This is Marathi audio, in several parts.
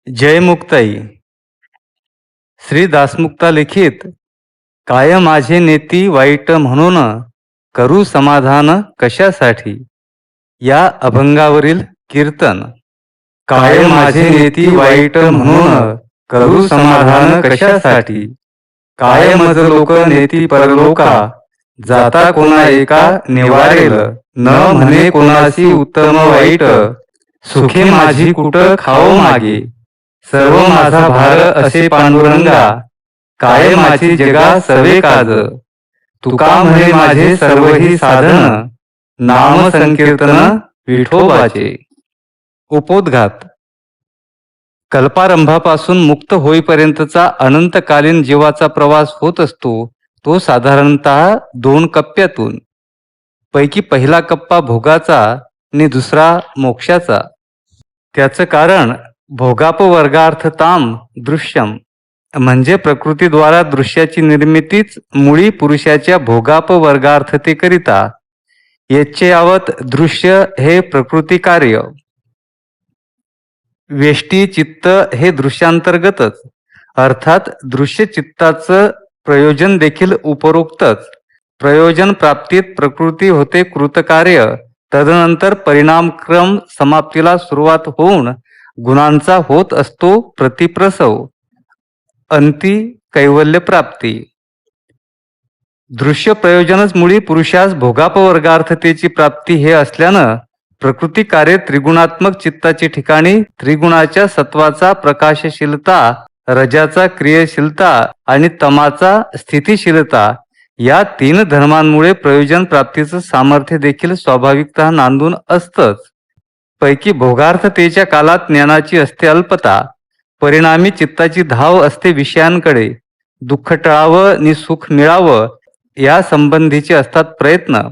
जय मुक्ताई. श्री दासमुक्ता लिखित काय माझे नेती वाईट म्हणून करू समाधान कशासाठी या अभंगावरील कीर्तन. काय माझे नेती वाईट म्हणून करू समाधान कशासाठी काय मज लोक नेती परलोका जाता कोणा एका निवारेल न म्हणे कोणासी उत्तम वाईट सुखे माझी कुठ खाओ मागे सर्व माझा भार असे पांडुरंगा काय माझी जगा सर्वे काज तुका म्हणे माझे सर्वही साधन नाम संकीर्तन विठोबाचे. उपोद्घात. कल्पारंभापासून मुक्त होईपर्यंतचा अनंतकालीन जीवाचा प्रवास होत असतो तो साधारणतः 2 कप्प्यातून. पैकी पहिला कप्पा भोगाचा आणि दुसरा मोक्षाचा. त्याचं कारण भोगापवर्गार्थताम दृश्यम म्हणजे प्रकृतीद्वारा दृश्याची निर्मितीच मुळी पुरुषाच्या भोगापवर्गार्थतेकरिता. यच्चयावत दृश्य हे प्रकृती कार्य. वेष्टी चित्त हे दृश्यांतर्गतच अर्थात दृश्य चित्ताचं प्रयोजन देखील उपरोक्तच. प्रयोजन प्राप्तीत प्रकृती होते कृतकार्य. तदनंतर परिणामक्रम समाप्तीला सुरुवात होऊन गुणांचा होत असतो प्रतिप्रसव. अंती कैवल्य प्राप्ती. दृश्य प्रयोजनच मुळी पुरुषास भोगापवर्गार्थतेची प्राप्ती हे असल्यानं प्रकृती कार्य त्रिगुणात्मक चित्ताची ठिकाणी त्रिगुणाच्या सत्वाचा प्रकाशशीलता, रजाचा क्रियशीलता आणि तमाचा स्थितिशीलता या 3 धर्मांमुळे प्रयोजन प्राप्तीचं सामर्थ्य देखील स्वाभाविकतः नांदून असतंच. पैकी भोगार्थतेच्या कालात ज्ञानाची असते अल्पता. परिणामी चित्ताची धाव असते विषयांकडे. दुःख टळावं नि सुख मिळावं या संबंधीचे असतात प्रयत्न.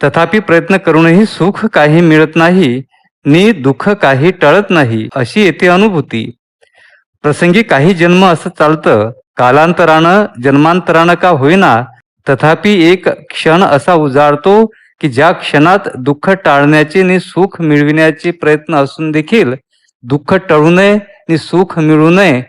तथापि प्रयत्न करूनही सुख काही मिळत नाही नि दुःख काही टळत नाही अशी येते अनुभूती. प्रसंगी काही जन्म असं चालतं. कालांतरानं जन्मांतरानं का होईना तथापि एक क्षण असा उजाडतो की ज्या क्षणात दुःख टाळण्याचे नि सुख मिळविण्याचे प्रयत्न असून देखील दुःख टळू नये नि सुख मिळू नये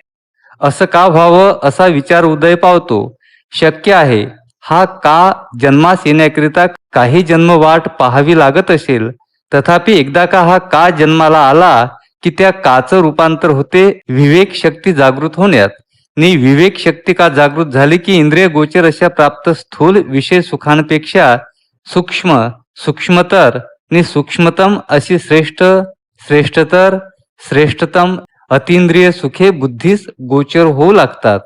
असं का व्हावं असा विचार उदय पावतो. शक्य आहे हा का जन्मास येण्याकरिता काही जन्म वाट पाहावी लागत असेल. तथापि एकदा का हा का जन्माला आला की त्या काचं रूपांतर होते विवेक शक्ती जागृत होण्यात. नि विवेक शक्ती का जागृत झाली की इंद्रिय गोचर अशा प्राप्त स्थूल विषय सुखांपेक्षा सूक्ष्म, सूक्ष्मतर नि सूक्ष्मतम अशी श्रेष्ठ, श्रेष्ठतर, श्रेष्ठतम अतींद्रिय सुखे बुद्धीस गोचर होऊ लागतात.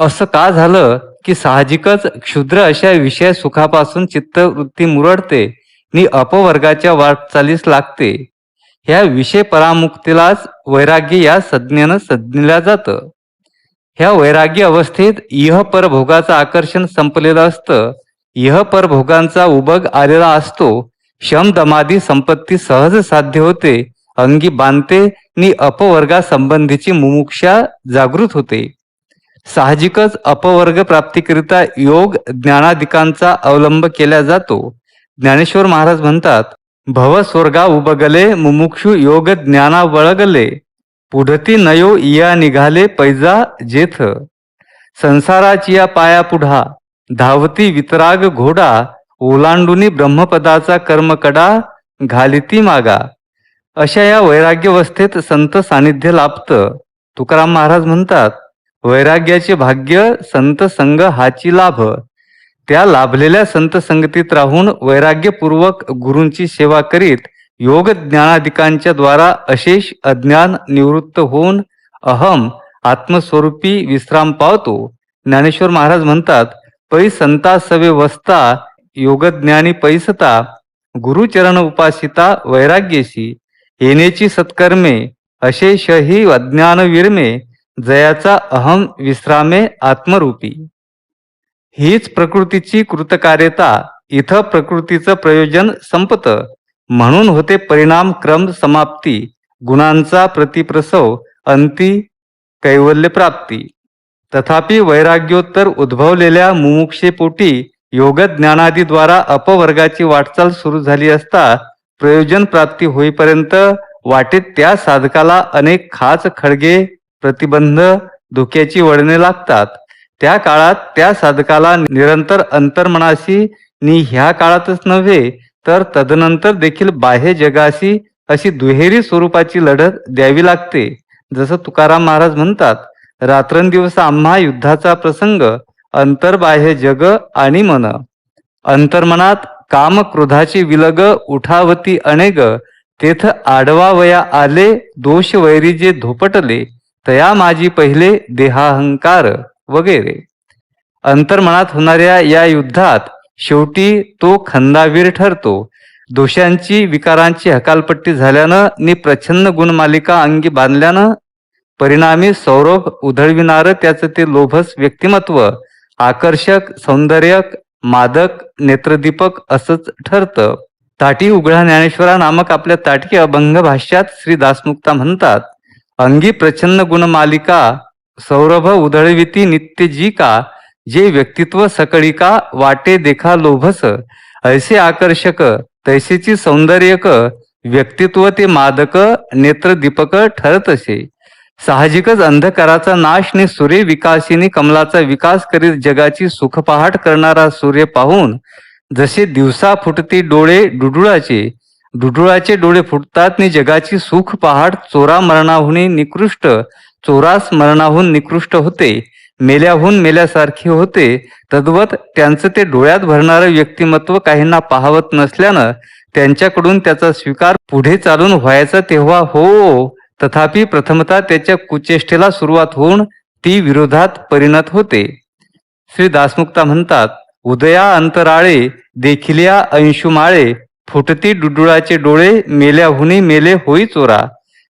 असं का झालं की साहजिकच क्षुद्र अशा विषय सुखापासून चित्तवृत्ती मुरडते नि अपवर्गाच्या वाटचालीस लागते. ह्या विषय परामुक्तीलाच वैराग्य या संज्ञेनं संज्ञिलं जातं. ह्या वैराग्य अवस्थेत इह परभोगाचं आकर्षण संपलेलं असतं. इह परभोगांचा उबग आलेला असतो. शम दमादी संपत्ती सहज साध्य होते, अंगी बांधते नि अपवर्गा संबंधीची मुमुक्षा जागृत होते. साहजिकच अपवर्ग प्राप्तीकरिता योग ज्ञानादिकांचा अवलंब केला जातो. ज्ञानेश्वर महाराज म्हणतात, भव स्वर्गा उबगले मुमुक्षु योग ज्ञाना वळगले पुढती नयो इया निघाले पैजा जेथ संसाराची या पाया पुढा धावती वितराग घोडा ओलांडुनी ब्रह्मपदाचा कर्मकडा घालिती मागा. अशा या वैराग्यावस्थेत संत सानिध्य लाभतं. तुकाराम महाराज म्हणतात, वैराग्याचे भाग्य संत संग हाची लाभ. त्या लाभलेल्या संत संगतीत राहून वैराग्यपूर्वक गुरूंची सेवा करीत योग ज्ञानादिकांच्या द्वारा अशेष अज्ञान निवृत्त होऊन अहम आत्मस्वरूपी विश्राम पावतो. ज्ञानेश्वर महाराज म्हणतात, पै संता सवे वसता योगज्ञानी पैसता गुरुचरण उपासिता वैराग्यशी येण्याची सत्कर्मे अशेषही अज्ञान विरमे जयाचा अहम विश्रामे आत्मरूपी. हीच प्रकृतीची कृतकार्यता. इथं प्रकृतीचं प्रयोजन संपतं म्हणून होते परिणाम क्रम समाप्ती, गुणांचा प्रतिप्रसव, अंती कैवल्य प्राप्ती. तथापि वैराग्योत्तर उद्भवलेल्या मुमुक्षेपोटी योग ज्ञानादीद्वारा अपवर्गाची वाटचाल सुरू झाली असता प्रयोजन प्राप्ती होईपर्यंत वाटेत त्या साधकाला अनेक खाच खळगे प्रतिबंध धोक्याची वळणे लागतात. त्या काळात त्या साधकाला निरंतर अंतर्मनाशी नि ह्या काळातच नव्हे तर तदनंतर देखील बाह्य जगाशी अशी दुहेरी स्वरूपाची लढत द्यावी लागते. जसं तुकाराम महाराज म्हणतात, रात्रंदिवस आम्हा युद्धाचा प्रसंग, अंतर्बाह्य जग आणि मन. अंतर्मनात काम क्रोधाची विलग उठावती अनेग, तेथ आडवावया आले दोष वैरी जे धोपटले, तया माझी पहिले देहाहंकार वगैरे. अंतर्मनात होणाऱ्या या युद्धात शेवटी तो खंदावीर ठरतो. दोषांची विकारांची हकालपट्टी झाल्यानं नि प्रच्छन्न गुणमालिका अंगी बांधल्यानं परिणामी सौरभ उधळविणारं त्याचं ते लोभस व्यक्तिमत्व आकर्षक, सौंदर्यक, मादक, नेत्रदीपक असंच ठरतं. ताटी उघडा ज्ञानेश्वरा नामक आपल्या ताटकी अभंग भाष्यात श्री दासमुक्ता म्हणतात, अंगी प्रच्छन्न गुणमालिका सौरभ उधळविती नित्य जी का, जे व्यक्तित्व सकळिका वाटे देखा लोभस, ऐसे आकर्षक तैसेची सौंदर्यक, व्यक्तित्व ते मादक नेत्रदीपक ठरतसे. साहजिकच अंधकाराचा नाश नि सूर्य विकासिनी कमलाचा विकास करीत जगाची सुख पहाट करणारा सूर्य पाहून जसे दिवसा फुटते डोळे डुडुळाचे डोळे फुटतात नि जगाची सुख पहाट चोरा मरणाहून निकृष्ट, चोरास मरणाहून निकृष्ट होते, मेल्याहून मेल्यासारखे होते, तद्वत त्यांचं ते डोळ्यात भरणारं व्यक्तिमत्व काहींना पाहवत नसल्यानं त्यांच्याकडून त्याचा स्वीकार पुढे चालून व्हायचा तेव्हा हो, तथापि प्रथमतः त्याच्या कुचेष्टेला सुरुवात होऊन ती विरोधात परिणत होते. श्री दासमुक्ता म्हणतात, उदया अंतराळे देखिल्या अंशुमाळे, फुटती डुडुळाचे डोळे मेल्याहुनी मेले होई चोरा,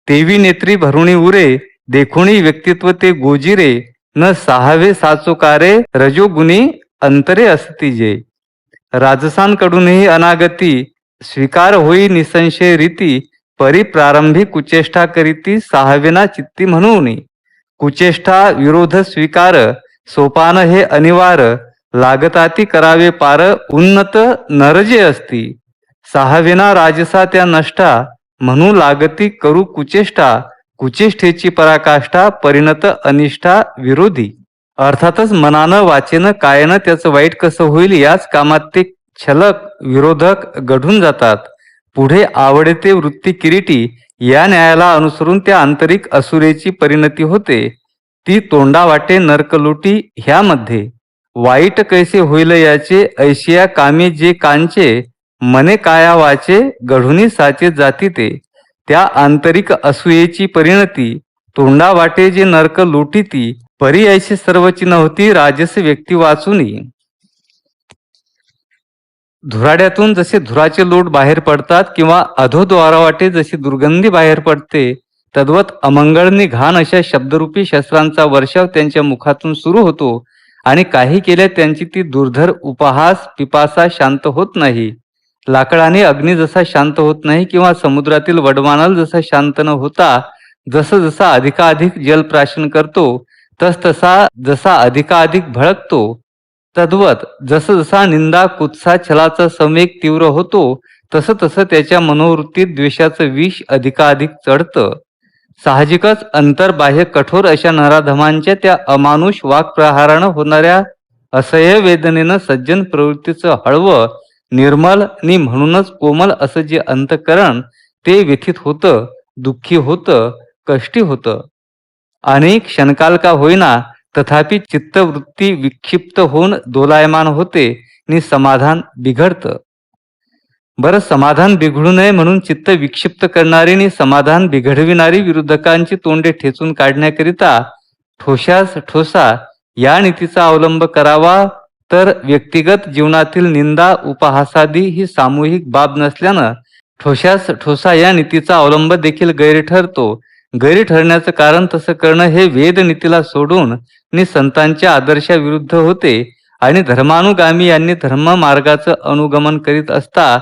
तेवी नेत्री भरुणी उरे देखुणी व्यक्तित्व ते गोजिरे, न सहावे साचोकारे रजोगुणी अंतरे असती जे. राजसांकडूनही अनागती स्वीकार होई निसंशय रीती, परी प्रारंभी कुचेष्टा करीती सहावेना चित्ती म्हणून. कुचेष्टा विरोध स्वीकार सोपान हे अनिवार, लागताती करावे पार उन्नत नरजे असती. सहावेना राजसा त्या नष्टा, म्हणू लागती करू कुचेष्टा, कुचेष्टेची पराकाष्ठा परिणत अनिष्ठा विरोधी. अर्थातच मनानं वाचेनं कायनं त्याचं वाईट कसं होईल याच कामात ते छलक विरोधक घडून जातात. पुढे आवडते वृत्ती किरीटी या न्यायाला अनुसरून त्या आंतरिक असुरेची परिणती होते. ती तोंडा वाटे नरकलुटी ह्यामध्ये. वाईट कैसे होईल याचे ऐशिया कामी जे कांचे, मने काया वाचे गढुनी साचे जाती ते. त्या आंतरिक असूयेची परिणती तोंडा वाटे जे नरक लुटीती, परी ऐशी सर्वची नव्हती राजस व्यक्ती वाचुनी. धुराड्यातून जसे धुराचे लोट बाहेर पडतात किंवा अधोद्वारावाटे जशी दुर्गंधी बाहेर पडते, तद्वत अमंगळनी घाण अशा शब्दरूपी शस्त्रांचा वर्षाव त्यांच्या मुखातून सुरू होतो आणि काही केल्या त्यांची ती दुर्धर उपहास पिपासा शांत होत नाही. लाकडाने अग्नी जसा शांत होत नाही किंवा समुद्रातील वडवानल जसा शांत न होता जसं जसा अधिकाधिक जल प्राशन करतो तसा जसा अधिकाधिक भडकतो, तद्वत जसं जसा निंदा कुत्सा छलाचा संवेग तीव्र होतो तसं तसं त्याच्या मनोवृत्तीत द्वेषाचं विष अधिकाधिक चढतं. साहजिकच अंतर्बाह्य कठोर अशा नराधमांच्या त्या अमानुष वाक्प्रहारानं होणाऱ्या असह्य वेदनेनं सज्जन प्रवृत्तीचं हळवं निर्मल नि म्हणूनच कोमल असं जे अंतःकरण ते व्यथित होतं, दुःखी होतं, कष्टी होतं. आणि क्षणकाल का होईना तथापि चित्तवृत्ती विक्षिप्त होऊन दोलायमान होते नि समाधान बिघडतं. बरं, समाधान बिघडू नये म्हणून चित्त विक्षिप्त करणारी नि समाधान बिघडविणारी विरोधकांची तोंडे ठेचून काढण्याकरिता ठोशास ठोसा या नीतीचा अवलंब करावा, तर व्यक्तिगत जीवनातील निंदा उपहासादी ही सामूहिक बाब नसल्यानं ठोशास ठोसा या नीतीचा अवलंब देखील गैर ठरतो. गैर ठरण्याचं कारण तसं करणं हे वेद नीतीला सोडून नि संतांच्या आदर्शाविरुद्ध होते आणि धर्मानुगामी यांनी धर्म मार्गाचं अनुगमन करीत असता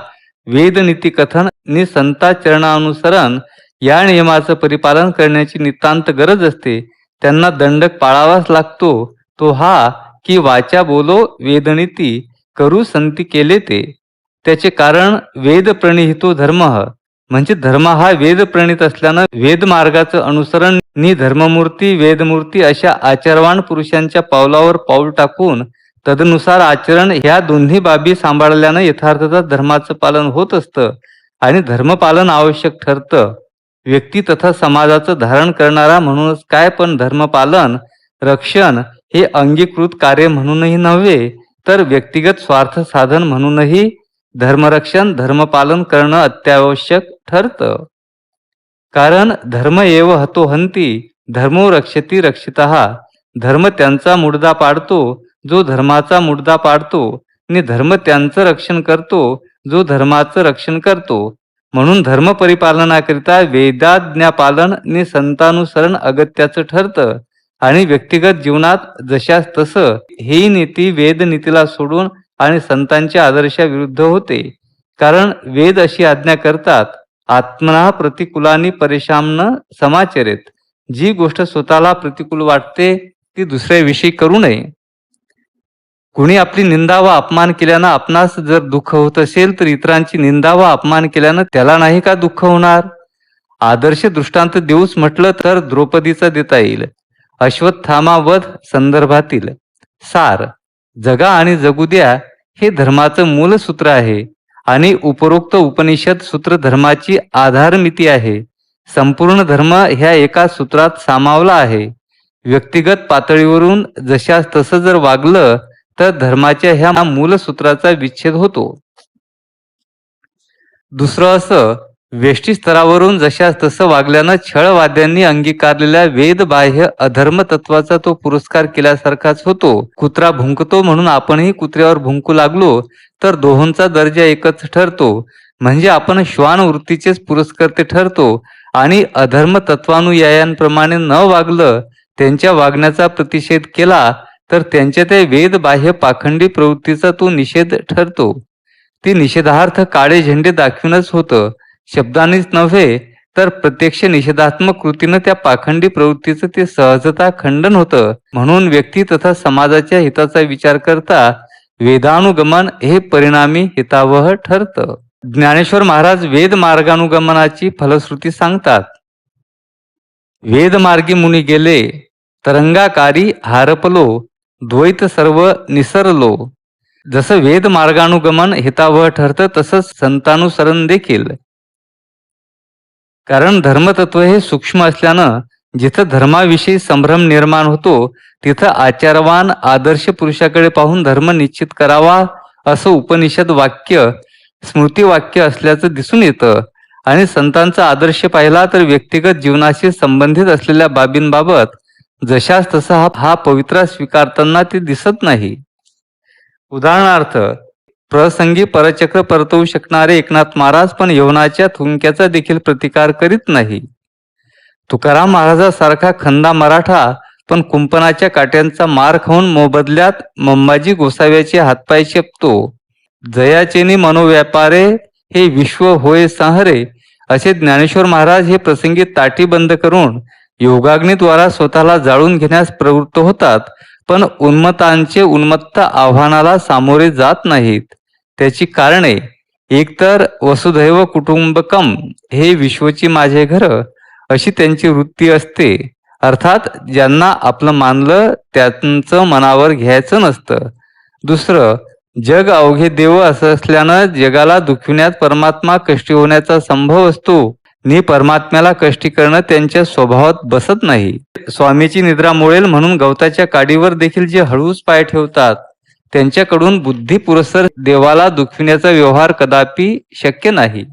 वेदनीती कथन नि संताचरणानुसरण या नियमाचं परिपालन करण्याची नितांत गरज असते. त्यांना दंडक पाळावाच लागतो. तो हा की वाचा बोलो वेदनीती करू संती केले ते. त्याचे कारण वेद प्रणिहितो धर्म म्हणजे धर्म हा वेद प्रणीत असल्यानं वेद मार्गाचं अनुसरण नि धर्ममूर्ती वेदमूर्ती अशा आचारवान पुरुषांच्या पावलावर पाऊल टाकून तदनुसार आचरण ह्या दोन्ही बाबी सांभाळल्यानं यथार्थता धर्माचं पालन होत असतं आणि धर्मपालन आवश्यक ठरतं. व्यक्ती तथा समाजाचं धारण करणारा म्हणूनच काय, पण धर्मपालन रक्षण हे अंगीकृत कार्य म्हणूनही नव्हे तर व्यक्तिगत स्वार्थ साधन म्हणूनही धर्मरक्षण धर्मपालन करणं अत्यावश्यक ठरतं. कारण धर्म एव हतो हंती धर्मो रक्षती रक्षितः. धर्म त्यांचा मुडदा पाडतो जो धर्माचा मुडदा पाडतो, आणि धर्म त्यांचं रक्षण करतो जो धर्माचं रक्षण करतो. म्हणून धर्म परिपालनाकरिता वेदाज्ञापालन आणि संतानुसरण अगत्याचं ठरतं आणि व्यक्तिगत जीवनात जशास तसं ही नीती वेद नीतीला सोडून आणि संतांच्या आदर्शाविरुद्ध होते. कारण वेद अशी आज्ञा करतात, आत्मना प्रतिकूलानी परेशान समाचरेत. जी गोष्ट स्वतःला प्रतिकूल वाटते ती दुसऱ्याविषयी करू नये. कुणी आपली निंदा व अपमान केल्यानं आपणास जर दुःख होत असेल तर इतरांची निंदा व अपमान केल्यानं त्याला नाही का दुःख होणार. आदर्श दृष्टांत देऊच म्हटलं तर द्रौपदीचा देता येईल. अश्वत्थामा वध संदर्भातील सार. जगा आणि जगू द्या हे धर्माचं मूल सूत्र आहे आणि उपरोक्त उपनिषद सूत्र धर्माची आधारमिती आहे. संपूर्ण धर्म ह्या एका सूत्रात सामावला आहे. व्यक्तिगत पातळीवरून जशास तसं जर वागलं तर धर्माच्या ह्या मूल सूत्राचा विच्छेद होतो. दुसरं असं, वेष्टी स्तरावरून जशास तसं वागल्यानं छळवाद्यांनी अंगीकारलेल्या वेदबाह्य अधर्म तत्वाचा तो पुरस्कार केल्यासारखाच होतो. कुत्रा भुंकतो म्हणून आपणही कुत्र्यावर भुंकू लागलो तर दोहोंचा दर्जा एकच ठरतो. म्हणजे आपण श्वान वृत्तीचेच पुरस्कर्ते ठरतो आणि अधर्म तत्वानुयायांप्रमाणे न वागलं, त्यांच्या वागण्याचा प्रतिषेध केला तर त्यांच्या त्या वेदबाह्य पाखंडी प्रवृत्तीचा तो निषेध ठरतो. ती निषेधार्थ काळे झेंडे दाखविणंच होतं. शब्दानेच नव्हे तर प्रत्यक्ष निषेधात्मक कृतीनं त्या पाखंडी प्रवृत्तीचं ते सहजता खंडन होतं. म्हणून व्यक्ती तथा समाजाच्या हिताचा विचार करता वेदानुगमन हे परिणामी हितावह ठरतं. ज्ञानेश्वर महाराज वेद मार्गानुगमनाची फलश्रुती सांगतात. वेदमार्गी मुनी गेले तरंगाकारी हारपलो द्वैत सर्व निसरलो. जसं वेद मार्गानुगमन हितावह ठरतं तसंच संतानुसरण देखील. कारण धर्मतत्व हे सूक्ष्म असल्यानं जिथं धर्माविषयी संभ्रम निर्माण होतो तिथं आचारवान आदर्श पुरुषाकडे पाहून धर्म निश्चित करावा असं उपनिषद वाक्य स्मृतिवाक्य असल्याचं दिसून येतं. आणि संतांचा आदर्श पाहिला तर व्यक्तिगत जीवनाशी संबंधित असलेल्या बाबींबाबत जशास तसा हा पवित्रा स्वीकारताना ते दिसत नाही. उदाहरणार्थ, प्रसंगी परचक्र परतवू शकणारे एकनाथ महाराज पण यवनाच्या थुंक्याचा देखील प्रतिकार करीत नाही. तुकाराम महाराजासारखा खंदा मराठा पण कुंपणाच्या काट्यांचा मार खाऊन मोबदल्यात मंबाजी गोसाव्याचे हातपाय चेपतो. जयाचेनी मनोव्यापारे हे विश्व होय संहरे असे ज्ञानेश्वर महाराज हे प्रसंगी ताटी बंद करून योगाग्नीद्वारा स्वतःला जाळून घेण्यास प्रवृत्त होतात, पण उन्मत्तांचे उन्मत्त आव्हानाला सामोरे जात नाहीत. त्याची कारणे एकतर वसुधैव कुटुंबकम हे विश्वची माझे घर अशी त्यांची वृत्ती असते. अर्थात ज्यांना आपलं मानलं त्यांचं मनावर घ्यायचं नसतं. दुसरं, जग अवघे देव असं असल्यानं जगाला दुखविण्यात परमात्मा कष्टी होण्याचा संभव असतो नि परमात्म्याला कष्टी करणं त्यांच्या स्वभावात बसत नाही. स्वामीची निद्रा मोळेल म्हणून गवताच्या काडीवर देखील जे हळूच पाय ठेवतात त्यांच्याकडून बुद्धी पुरस्सर देवाला दुखविण्याचा व्यवहार कदापि शक्य नाही.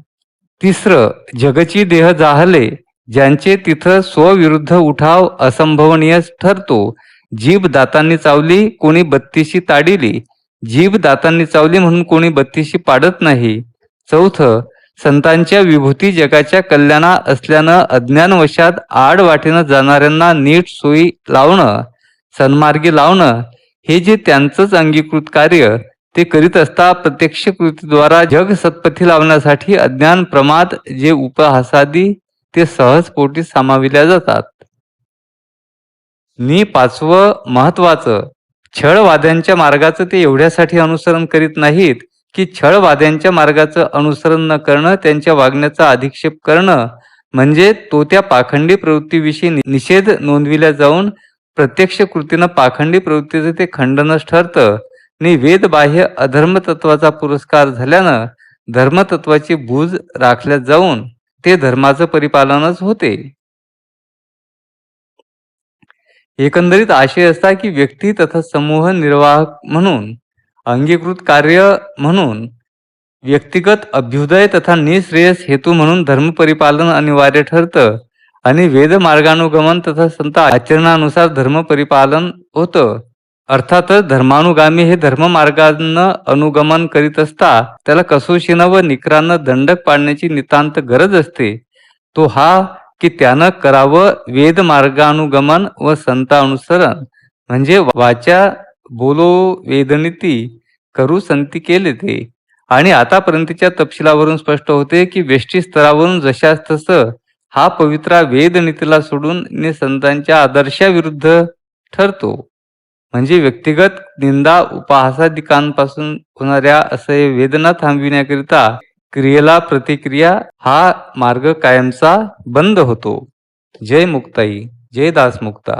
तिसरं, जगची देह जाहले ज्यांचे तिथं स्वविरुद्ध उठाव असंभवनीय ठरतो. जीभ दातांनी चावली कोणी बत्तीशी ताडिली, जीभ दातांनी चावली म्हणून कोणी बत्तीशी पाडत नाही. चौथं, संतांच्या विभूती जगाच्या कल्याणा असल्यानं अज्ञानवशात आड वाटेनं जाणाऱ्यांना नीट सोयी लावणं सन्मार्गी लावणं हे जे त्यांचंच अंगीकृत कार्य ते करीत असता प्रत्यक्ष कृतीद्वारा जग सत्पथी लावण्यासाठी अज्ञान प्रमाद जे उपहासादी ते सहजपोटी सामाविल्या जातात. नि पाचवं महत्वाचं, छळवाद्यांच्या मार्गाचं ते एवढ्यासाठी अनुसरण करीत नाहीत की छळवाद्यांच्या मार्गाचं अनुसरण न करणं, त्यांच्या वागण्याचा अधिक्षेप करणं म्हणजे तो त्या पाखंडी प्रवृत्तीविषयी निषेध नोंदविला जाऊन प्रत्यक्ष कृतीनं पाखंडी प्रवृत्तीचं ते खंडनच ठरतं. आणि वेदबाह्य अधर्मतत्वाचा पुरस्कार झाल्यानं धर्मतत्वाची बूज राखल्या जाऊन ते धर्माचं परिपालनच होते. एकंदरीत आशय असा की व्यक्ती तथा समूह निर्वाहक म्हणून, अंगीकृत कार्य म्हणून, व्यक्तिगत अभ्युदय तथा निःश्रेयस हेतू म्हणून धर्म परिपालन अनिवार्य ठरतं आणि वेद मार्गानुगमन तथा संत आचरणानुसार धर्म परिपालन होतं. अर्थातच धर्मानुगामी हे धर्म मार्गानं अनुगमन करीत असता त्याला कसोशीनं व निकरानं दंडक पाडण्याची नितांत गरज असते. तो हा की त्यानं करावं वेद मार्गानुगमन व संतानुसरण, म्हणजे वाचा बोलो वेदनीती करू संती केले ते. आणि आतापर्यंतच्या तपशिलावरून स्पष्ट होते की वेष्टी स्तरावरून जशास तसं हा पवित्रा वेदनीतीला सोडून संतांच्या आदर्शाविरुद्ध ठरतो. म्हणजे व्यक्तिगत निंदा उपहासादिकांपासून होणाऱ्या असह्य वेदना थांबविण्याकरिता क्रियेला प्रतिक्रिया हा मार्ग कायमचा बंद होतो. जय मुक्ताई, जय दासमुक्ता.